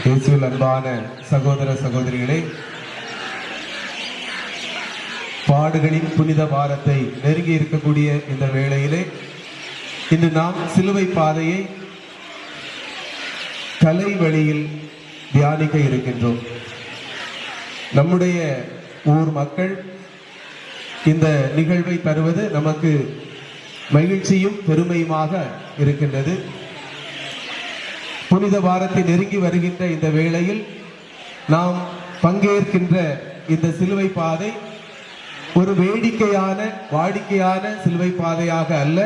இயேசுவில் அன்பான சகோதர சகோதரிகளே, பாடுகளின் புனித வாரத்தை நெருங்கி இருக்கக்கூடிய இந்த வேளையிலே இன்று நாம் சிலுவை பாதையை கலை வழியில் தியானிக்க இருக்கின்றோம். நம்முடைய ஊர் மக்கள் இந்த நிகழ்வை தருவது நமக்கு மகிழ்ச்சியும் பெருமையுமாக இருக்கின்றது. புனித வாரத்தை நெருங்கி வருகின்ற இந்த வேளையில் நாம் பங்கேற்கின்ற இந்த சிலுவை பாதை ஒரு வேடிக்கையான வாடிக்கையான சிலுவை பாதையாக அல்ல,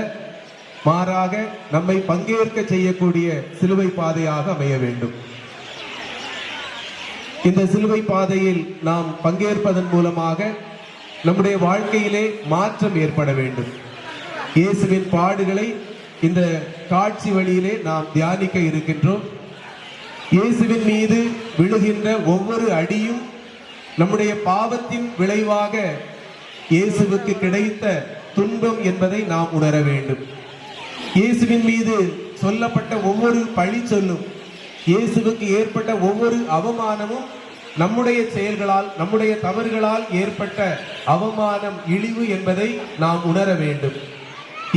மாறாக நம்மை பங்கேற்க செய்யக்கூடிய சிலுவை பாதையாக அமைய வேண்டும். இந்த சிலுவை பாதையில் நாம் பங்கேற்பதன் மூலமாக நம்முடைய வாழ்க்கையிலே மாற்றம் ஏற்பட வேண்டும். இயேசுவின் பாடுகளை இந்த காட்சி வழியிலே நாம் தியானிக்க இருக்கின்றோம். இயேசுவின் மீது விழுகின்ற ஒவ்வொரு அடியும் நம்முடைய பாவத்தின் விளைவாக இயேசுவுக்கு கிடைத்த துன்பம் என்பதை நாம் உணர வேண்டும். இயேசுவின் மீது சொல்லப்பட்ட ஒவ்வொரு பழி சொல்லும், இயேசுவுக்கு ஏற்பட்ட ஒவ்வொரு அவமானமும் நம்முடைய செயல்களால், நம்முடைய தவறுகளால் ஏற்பட்ட அவமானம், இழிவு என்பதை நாம் உணர வேண்டும்.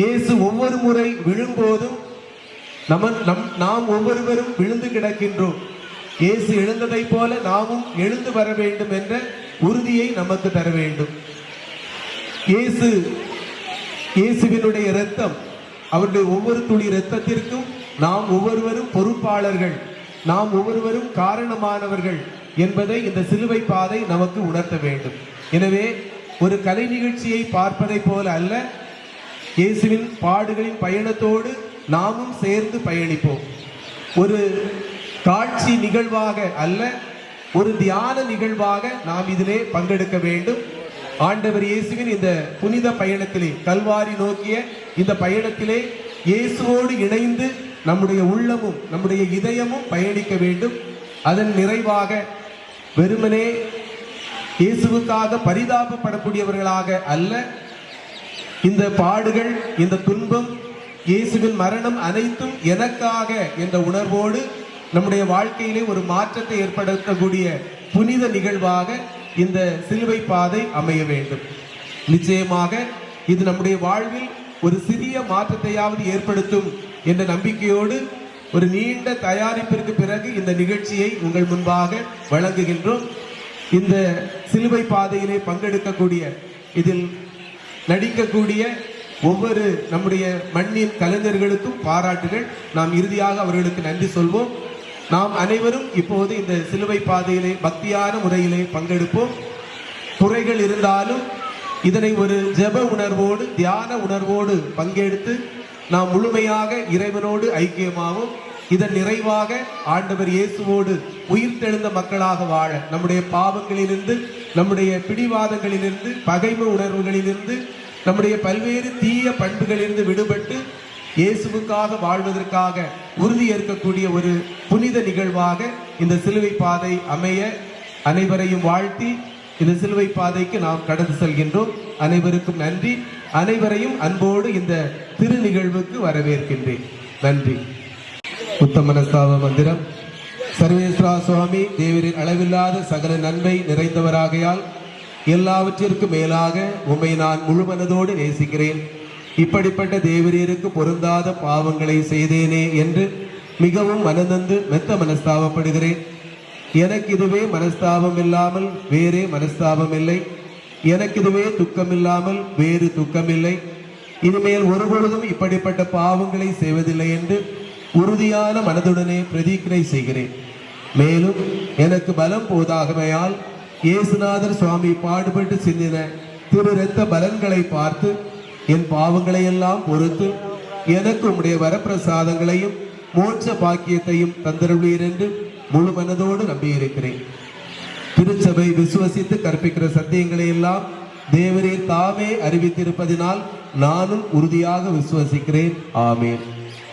இயேசு ஒவ்வொரு முறை விழும்போதும் நாம் ஒவ்வொருவரும் விழுந்து கிடக்கின்றோம். இயேசு எழுந்ததை போல நாமும் எழுந்து வர வேண்டும் என்ற உறுதியை நமக்கு தர வேண்டும். இயேசுவினுடைய இரத்தம், அவருடைய ஒவ்வொரு துளி இரத்தத்திற்கும் நாம் ஒவ்வொருவரும் பொறுப்பாளர்கள், நாம் ஒவ்வொருவரும் காரணமானவர்கள் என்பதை இந்த சிலுவை பாதை நமக்கு உணர்த்த வேண்டும். எனவே ஒரு கலை நிகழ்ச்சியை பார்ப்பதை போல அல்ல, இயேசுவின் பாடுகளின் பயணத்தோடு நாமும் சேர்ந்து பயணிப்போம். ஒரு காட்சி நிகழ்வாக அல்ல, ஒரு தியான நிகழ்வாக நாம் இதிலே பங்கெடுக்க வேண்டும். ஆண்டவர் இயேசுவின் இந்த புனித பயணத்திலே, கல்வாரி நோக்கிய இந்த பயணத்திலே இயேசுவோடு இணைந்து நம்முடைய உள்ளமும் நம்முடைய இதயமும் பயணிக்க வேண்டும். அதன் நிறைவாக வெறுமனே இயேசுவுக்காக பரிதாபப்படக்கூடியவர்களாக அல்ல, இந்த பாடுகள், இந்த துன்பம், இயேசுவின் மரணம் அனைத்தும் எனக்காக என்ற உணர்வோடு நம்முடைய வாழ்க்கையிலே ஒரு மாற்றத்தை ஏற்படுத்தக்கூடிய புனித நிகழ்வாக இந்த சிலுவை பாதை அமைய வேண்டும். நிச்சயமாக இது நம்முடைய வாழ்வில் ஒரு சிறிய மாற்றத்தையாவது ஏற்படுத்தும் என்ற நம்பிக்கையோடு ஒரு நீண்ட தயாரிப்பிற்கு பிறகு இந்த நிகழ்ச்சியை உங்கள் முன்பாக வழங்குகின்றோம். இந்த சிலுவை பாதையிலே பங்கெடுக்கக்கூடிய, இதில் நடிக்கக்கூடிய ஒவ்வொரு நம்முடைய மண்ணின் கலைஞர்களுக்கும் பாராட்டுகள். நாம் இறுதியாக அவர்களுக்கு நன்றி சொல்வோம். நாம் அனைவரும் இப்போது இந்த சிலுவை பாதையிலே பக்தியான முறையிலே பங்கெடுப்போம். குறைகள் இருந்தாலும் இதனை ஒரு ஜெப உணர்வோடு, தியான உணர்வோடு பங்கெடுத்து நாம் முழுமையாக இறைவனோடு ஐக்கியமாகவும் இதன் நிறைவாக ஆண்டவர் இயேசுவோடு உயிர்த்தெழுந்த மக்களாக வாழ, நம்முடைய பாவங்களிலிருந்து, நம்முடைய பிடிவாதங்களிலிருந்து, பகைமை உணர்வுகளிலிருந்து, நம்முடைய பல்வேறு தீய பண்புகளிலிருந்து விடுபட்டு இயேசுவுக்காக வாழ்வதற்காக உறுதி ஏற்கக்கூடிய ஒரு புனித நிகழ்வாக இந்த சிலுவை பாதை அமைய அனைவரையும் வாழ்த்தி இந்த சிலுவை பாதைக்கு நாம் கடந்து செல்கின்றோம். அனைவருக்கும் நன்றி. அனைவரையும் அன்போடு இந்த திரு நிகழ்வுக்கு வரவேற்கின்றேன். நன்றி. உத்தமனஸ்தாவ மந்திரம். சர்வேஸ்வரா சுவாமி தேவரின் அளவில்லாத சகல நன்மை நிறைந்தவராகையால் எல்லாவற்றிற்கும் மேலாக உம்மை நான் முழுமனதோடு நேசிக்கிறேன். இப்படிப்பட்ட தேவரீருக்கு பொருந்தாத பாவங்களை செய்தேனே என்று மிகவும் மனநந்து மெத்த மனஸ்தாபப்படுகிறேன். எனக்கு இதுவே மனஸ்தாபம் இல்லாமல் வேறே மனஸ்தாபம் இல்லை. எனக்கு இதுவே துக்கம் இல்லாமல் வேறு துக்கம் இல்லை. இனிமேல் ஒருபொழுதும் இப்படிப்பட்ட பாவங்களை செய்வதில்லை என்று உறுதியான மனதுடனே பிரதிஜை செய்கிறேன். மேலும் எனக்கு பலம் போதாகமையால் இயேசுநாதர் சுவாமி பாடுபட்டு சிந்தின திரு இரத்த பலன்களை பார்த்து என் பாவங்களை எல்லாம் பொறுத்து எனக்கு உம்முடைய வரப்பிரசாதங்களையும் மோட்ச பாக்கியத்தையும் தந்தருளீர் என்று முழு மனதோடு நம்பியிருக்கிறேன். திருச்சபை விசுவசித்து கற்பிக்கிற சத்தியங்களை எல்லாம் தேவரே தாமே அறிவித்திருப்பதினால் நானும் உறுதியாக விசுவசிக்கிறேன். ஆமேன்.